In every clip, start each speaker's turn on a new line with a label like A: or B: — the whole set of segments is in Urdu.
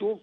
A: 2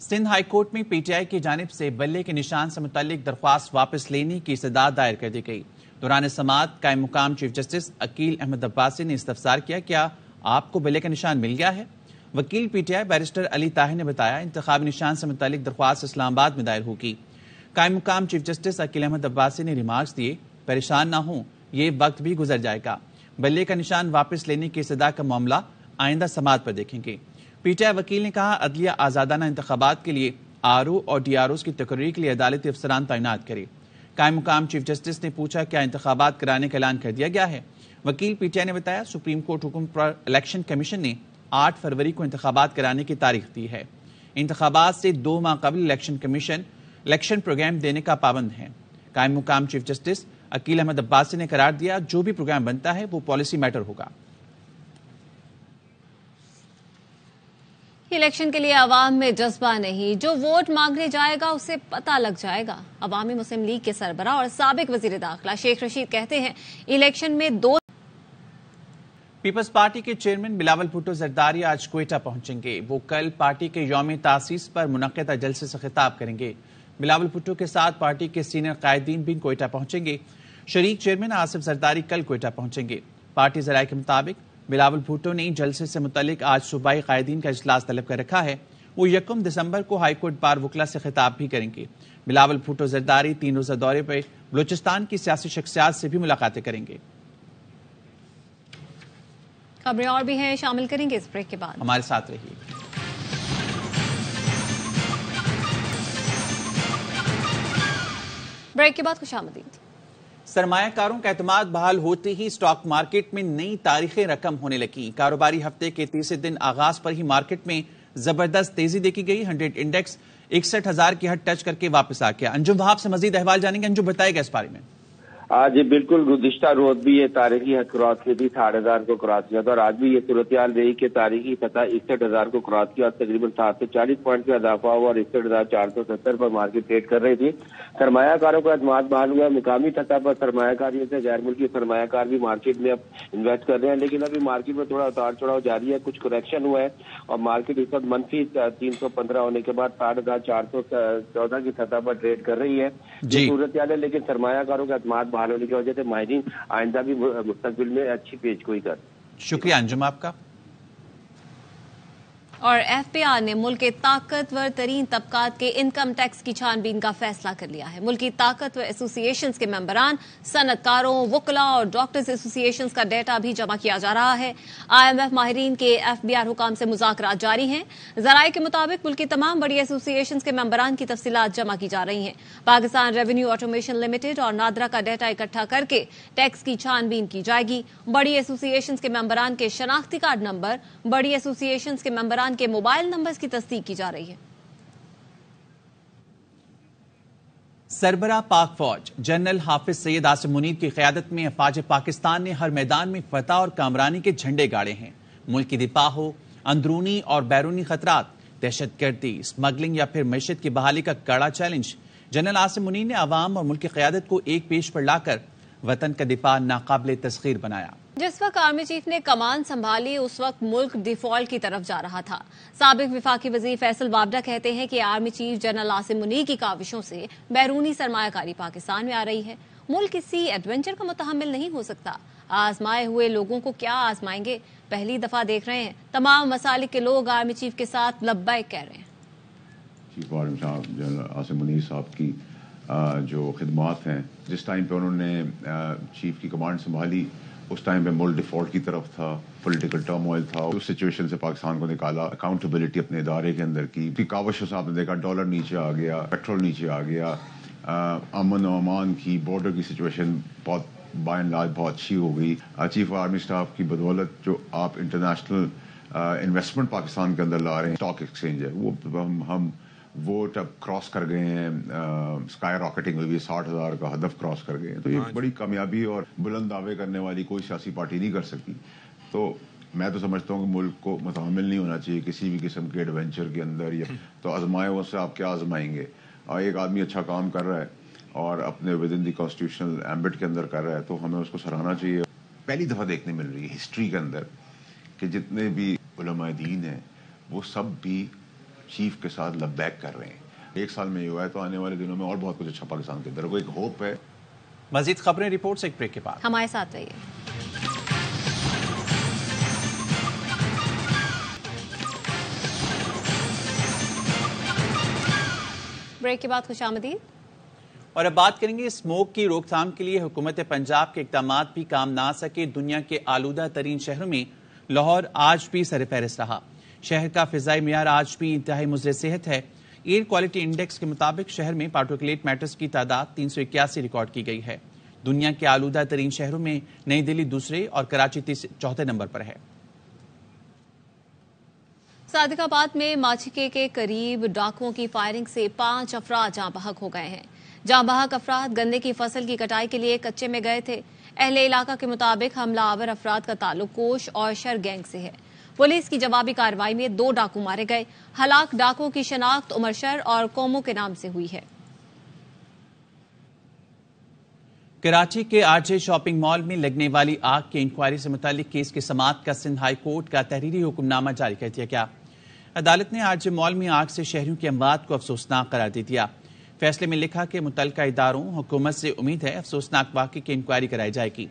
B: سندھ ہائی کورٹ میں پی ٹی آئی کی جانب سے بلے کے نشان سے متعلق درخواست واپس لینے کی استدعا دائر کر دی گئی۔ دوران سماعت قائم مقام چیف جسٹس عقیل احمد عباسی نے استفسار کیا، کیا آپ کو بلے کا نشان مل گیا ہے؟ وکیل پی ٹی آئی بیرسٹر علی طاہر نے بتایا، انتخابی نشان سے متعلق درخواست اسلام آباد میں دائر ہوگی۔ قائم مقام چیف جسٹس عقیل احمد عباسی نے ریمارکس دیے، پریشان نہ ہوں، یہ وقت بھی گزر جائے گا، بلے کا نشان واپس لینے کی استدعا کا معاملہ آئندہ سماعت پر دیکھیں گے۔ پی ٹی آئی وکیل نے کہا، عدلیہ آزادانہ انتخابات کے لیے آر او اور ڈی آر اوز کی تقرری کے لیے عدالتی افسران تعینات کرے۔ قائم مقام چیف جسٹس نے پوچھا، کیا انتخابات کرانے کا اعلان کر دیا گیا ہے؟ وکیل پی ٹی آئی نے بتایا، سپریم کورٹ حکم پر الیکشن کمیشن نے 8 فروری کو انتخابات کرانے کی تاریخ دی ہے۔ انتخابات سے 2 ماہ قبل الیکشن کمیشن الیکشن پروگرام دینے کا پابند ہے۔ قائم مقام چیف جسٹس عقیل احمد عباسی نے قرار دیا، جو بھی پروگرام بنتا ہے وہ پالیسی میٹر ہوگا۔
C: الیکشن کے لیے عوام میں جذبہ نہیں، جو ووٹ مانگنے جائے گا اسے پتہ لگ جائے گا۔ عوامی مسلم لیگ کے سربراہ اور سابق وزیر داخلہ شیخ رشید کہتے ہیں، الیکشن میں 2
B: پیپلز پارٹی کے چیئرمین بلاول بھٹو زرداری آج کوئٹہ پہنچیں گے۔ وہ کل پارٹی کے یوم تاسیس پر منعقدہ جلسے سے خطاب کریں گے۔ بلاول بھٹو کے ساتھ پارٹی کے سینئر قائدین بھی کوئٹہ پہنچیں گے۔ شریک چیئرمین آصف زرداری کل کوئٹہ پہنچیں گے۔ پارٹی ذرائع کے مطابق بلاول بھٹو نے جلسے سے متعلق آج صوبائی قائدین کا اجلاس طلب کر رکھا ہے۔ وہ 1 دسمبر کو ہائی کورٹ بار وکلا سے خطاب بھی کریں گے۔ بلاول بھٹو زرداری 3 روزہ دورے پر بلوچستان کی سیاسی شخصیات سے بھی ملاقاتیں کریں گے۔
C: خبریں اور بھی ہیں، شامل کریں گے اس بریک کے بعد،
B: ہمارے ساتھ رہیے۔
C: بریک کے بعد خوش آمدید۔
B: سرمایہ کاروں کا اعتماد بحال ہوتے ہی اسٹاک مارکیٹ میں نئی تاریخیں رقم ہونے لگیں۔ کاروباری ہفتے کے تیسرے دن آغاز پر ہی مارکیٹ میں زبردست تیزی دیکھی گئی۔ 100 انڈیکس 61,000 کی حد ٹچ کر کے واپس آ گیا۔ انجم وہاب سے مزید احوال جانیں گے۔ انجم، بتائے گا اس بارے میں؟
D: جی بالکل، گزشتہ روز بھی یہ تاریخی حد کراس کی تھی، 60,000 کو کراس کیا تھا، اور آج بھی یہ صورتحال رہی کہ تاریخی سطح 61,000 کو کراس کیا اور تقریباً 740 پوائنٹ کا اضافہ ہوا اور 61,470 پر مارکیٹ ٹریڈ کر رہی تھی۔ سرمایہ کاروں کا اعتماد بحال ہوا۔ مقامی سطح پر سرمایہ کاریوں سے غیر ملکی سرمایہ کار بھی مارکیٹ میں اب انویسٹ کر رہے ہیں، لیکن ابھی مارکیٹ میں تھوڑا اتار چڑھاؤ جاری ہے، کچھ کریکشن ہوا ہے اور مارکیٹ اس وقت منفی 315 ہونے کے بعد 60,414 کی سطح پر ٹریڈ کر رہی ہے۔ یہ صورتحال ہے، لیکن سرمایہ کاروں کا اعتماد بحال ہونے کی وجہ سے ماہرین آئندہ بھی مستقبل میں اچھی پیش گوئی کر۔
B: شکریہ انجم آپ کا۔
C: اور ایف بی آئی نے ملک کے طاقتور ترین طبقات کے انکم ٹیکس کی چھان بین کا فیصلہ کر لیا ہے۔ ملکی طاقتور ایسوسی ایشنز کے ممبران، صنعت کاروں، وکلاء اور ڈاکٹرز ایسوسی ایشنز کا ڈیٹا بھی جمع کیا جا رہا ہے۔ آئی ایم ایف ماہرین کے ایف بی آئی حکام سے مذاکرات جاری ہیں۔ ذرائع کے مطابق ملک کی تمام بڑی ایسوسی ایشنز کے ممبران کی تفصیلات جمع کی جا رہی ہیں۔ پاکستان ریونیو آٹومیشن لمیٹڈ اور نادرا کا ڈیٹا اکٹھا کر کے ٹیکس کی چھان بین کی جائے گی۔ بڑی ایسوسی ایشنز کے ممبران کے شناختی کارڈ نمبر، بڑی ایسوسی ایشنز کے ممبران کے موبائل نمبر کی تصدیق کی جا رہی ہے۔
B: سربراہ پاک فوج جنرل حافظ سید عاصم منیر کی قیادت میں افواج پاکستان نے ہر میدان میں فتح اور کامرانی کے جھنڈے گاڑے ہیں۔ ملک کی دفاع ہو، اندرونی اور بیرونی خطرات، دہشت گردی، اسمگلنگ یا پھر معیشت کی بحالی کا کڑا چیلنج، جنرل عاصم منیر نے عوام اور ملک کی قیادت کو ایک پیش پر لا کر وطن کا دفاع ناقابل تسخیر بنایا۔
C: جس وقت آرمی چیف نے کمان سنبھالی اس وقت ملک ڈیفالٹ کی طرف جا رہا تھا۔ سابق وفاقی وزیر فیصل وابڈا کہتے ہیں کہ army chief general Asim Munir کی کاوشوں سے بیرونی سرمایہ کاری پاکستان میں آ رہی ہے۔ ملک کسی ایڈونچر کا متحمل نہیں ہو سکتا۔ آزمائے ہوئے لوگوں کو کیا آزمائیں گے؟ پہلی دفعہ دیکھ رہے ہیں تمام مسالک کے لوگ آرمی چیف کے ساتھ لبیک کہہ رہے ہیں۔
E: چیف آرمی صاحب جنرل عاصم منیر صاحب کی جو خدمات ہیں، جس ٹائم پہ انہوں نے چیف کی کمانڈ سنبھالی اس ٹائم پہ ملک ڈیفالٹ کی طرف تھا، پولیٹیکل ٹرموائل تھا، اس سچویشن سے پاکستان کو نکالا، اکاؤنٹیبلٹی اپنے ادارے کے اندر کی کاوشوں سے آپ نے دیکھا ڈالر نیچے آ گیا، پیٹرول نیچے آ گیا، امن و امان کی بارڈر کی سچویشن بہت بائی اینڈ لارج بہت اچھی ہو گئی۔ چیف آرمی اسٹاف کی بدولت جو آپ انٹرنیشنل انویسٹمنٹ پاکستان کے اندر لا رہے ہیں، اسٹاک ایکسچینج ہے وہ ہم ووٹ اب کراس کر گئے ہیں، اسکائی راکٹنگ ہوئی ہے، 60,000 کا ہدف کراس کر گئے ہیں، تو یہ بڑی کامیابی اور بلند دعوے کرنے والی کوئی سیاسی پارٹی نہیں کر سکتی۔ تو میں تو سمجھتا ہوں کہ ملک کو متحمل نہیں ہونا چاہیے کسی بھی قسم کے ایڈونچر کے اندر، یا تو آزمائے اس سے آپ کیا آزمائیں گے۔ اور ایک آدمی اچھا کام کر رہا ہے اور اپنے with in the constitutional ambit کے اندر کر رہا ہے تو ہمیں اس کو سراہنا چاہیے۔ پہلی دفعہ دیکھنے مل رہی ہے ہسٹری کے اندر کہ جتنے بھی علماء دین ہیں وہ سب بھی چیف کے ساتھ لبیک کر رہے ہیں. 1 سال میں یہ ہوا ہے تو آنے والے دنوں میں اور بہت کچھ اچھا پاکستان کے اندر کو ایک ہوپ ہے.
B: مزید خبریں رپورٹ سے ایک بریک کے بعد
C: ہمارے ساتھ رہیے. بریک کے بعد خوش آمدید.
B: اور اب بات کریں گے اسموک کی روک تھام کے لیے حکومت پنجاب کے اقدامات بھی کام نہ آ سکے. دنیا کے آلودہ ترین شہروں میں لاہور آج بھی سر فہرست رہا. شہر کا فضائی معیار آج بھی انتہائی مضر صحت ہے. ایئر کوالٹی انڈیکس کے مطابق شہر میں پارٹیکولیٹ میٹرز کی تعداد 381 ریکارڈ کی گئی ہے. دنیا کے آلودہ ترین شہروں میں نئی دہلی دوسرے اور کراچی چوتھے نمبر پر ہے.
C: صادق آباد میں ماچھکے کے قریب ڈاکوؤں کی فائرنگ سے 5 افراد جاں بحق ہو گئے ہیں. جاں بحق افراد گنے کی فصل کی کٹائی کے لیے کچے میں گئے تھے. اہل علاقہ کے مطابق حملہ آور افراد کا تعلق کوش اور شر گینگ سے ہے. پولیس کی جوابی کارروائی میں 2 ڈاکو مارے گئے. ہلاک ڈاکوؤں کی شناخت عمر شر اور کومو کے نام سے ہوئی ہے.
B: کراچی کے RJ شاپنگ مال میں لگنے والی آگ کی انکوائری سے متعلق کیس کی سماعت کا سندھ ہائی کورٹ کا تحریری حکم نامہ جاری کر دیا گیا. عدالت نے RJ مال میں آگ سے شہریوں کی اموات کو افسوسناک قرار دے دیا. فیصلے میں لکھا کہ متعلقہ اداروں حکومت سے امید ہے افسوسناک واقعے کی انکوائری کرائی جائے گی.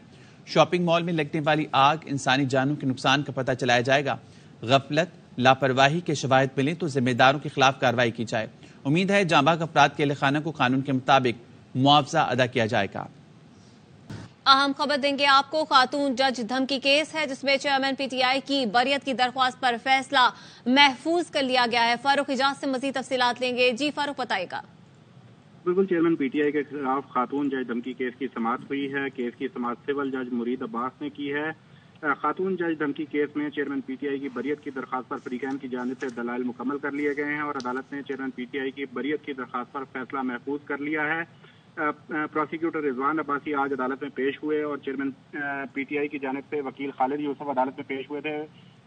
B: شاپنگ مال میں لگنے والی آگ انسانی جانوں کے نقصان کا پتہ چلایا جائے گا. غفلت لاپرواہی کے شواہد ملیں تو ذمہ داروں کے خلاف کارروائی کی جائے. امید ہے جاں بحق افراد کے اہل خانہ کو قانون کے مطابق معاوضہ ادا کیا جائے گا.
C: اہم خبر دیں گے آپ کو. خاتون جج دھمکی کیس ہے جس میں چیئرمین PTI کی بریت کی درخواست پر فیصلہ محفوظ کر لیا گیا ہے. فاروق حجاز سے مزید تفصیلات لیں گے. جی فاروق بتائے گا.
F: بالکل چیئرمین PTI کے خلاف خاتون جج دھمکی کیس کی سماعت ہوئی ہے. کیس کی سماعت سول جج مرید عباس نے کی ہے. خاتون جج دھمکی کیس میں چیئرمین PTI کی بریت کی درخواست پر فریقین کی جانب سے دلائل مکمل کر لیے گئے ہیں اور عدالت نے چیئرمین PTI کی بریت کی درخواست پر فیصلہ محفوظ کر لیا ہے. پروسیکیوٹر رضوان عباسی آج عدالت میں پیش ہوئے اور چیئرمین PTI کی جانب سے وکیل خالد یوسف عدالت میں پیش ہوئے تھے.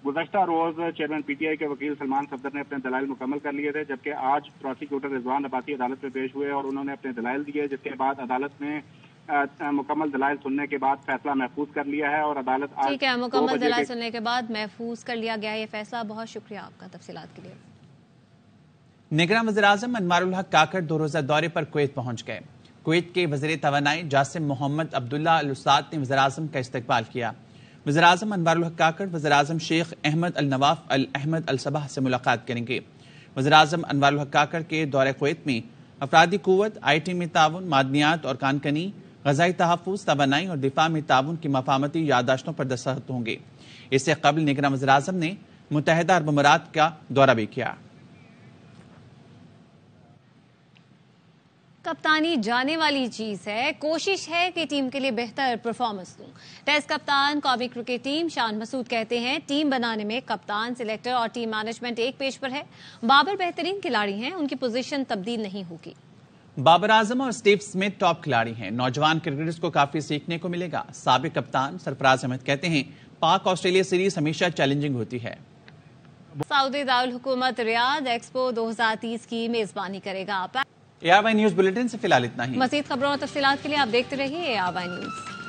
F: گزشتہ روز چیئرمین PTI کے وکیل سلمان صفدر نے اپنے دلائل مکمل کر لیے تھے جبکہ آج پروسیکیوٹر رضوان عباسی عدالت میں پیش ہوئے اور انہوں نے اپنے دلائل دیے جس کے بعد عدالت نے مکمل دلائل سننے کے بعد فیصلہ محفوظ کر لیا ہے اور عدالت
C: ٹھیک ہے مکمل دلائل سننے کے بعد محفوظ کر لیا گیا یہ فیصلہ. بہت شکریہ آپ کا تفصیلات کے لیے.
B: نگراں وزیراعظم انوار الحق کاکڑ 2 روزہ دورے پر کویت پہنچ گئے. کویت کے وزیر توانائی جاسم محمد عبداللہ الاساد نے وزیراعظم کا استقبال کیا. وزیراعظم انوار الحق کاکڑ وزیراعظم شیخ احمد النواف احمد الصباح سے ملاقات کریں گے. وزیراعظم انوار الحق کاکڑ کے دورہ کویت میں افرادی قوت، IT میں تعاون، معدنیات اور کانکنی، غذائی تحفظ، توانائی اور دفاع میں تعاون کی مفاہمتی یادداشتوں پر دستخط ہوں گے. اس سے قبل نگراں وزیراعظم نے متحدہ عرب امارات کا دورہ بھی کیا.
C: کپتانی جانے والی چیز ہے. کوشش ہے کہ ٹیم کے لیے بہتر پرفارمنس دوں. ٹیسٹ کپتان قومی کرکٹ ٹیم شان مسعود کہتے ہیں ٹیم بنانے میں کپتان، سلیکٹر اور ٹیم مینجمنٹ ایک پیج پر ہے. بابر بہترین کھلاڑی ہیں، ان کی پوزیشن تبدیل نہیں ہوگی.
B: بابر اعظم اور اسٹیو اسمتھ ٹاپ کھلاڑی ہیں. نوجوان کرکٹرز کو کافی سیکھنے کو ملے گا. سابق کپتان سرفراز احمد کہتے ہیں پاک آسٹریلیا سیریز ہمیشہ چیلنجنگ ہوتی ہے.
C: سعودی دارالحکومت ریاض ایکسپو 2030 کی میزبانی کرے گا.
B: ARY نیوز بلیٹن سے فی الحال اتنا ہی.
C: مزید خبروں اور تفصیلات کے لیے آپ دیکھتے رہیے ARY نیوز.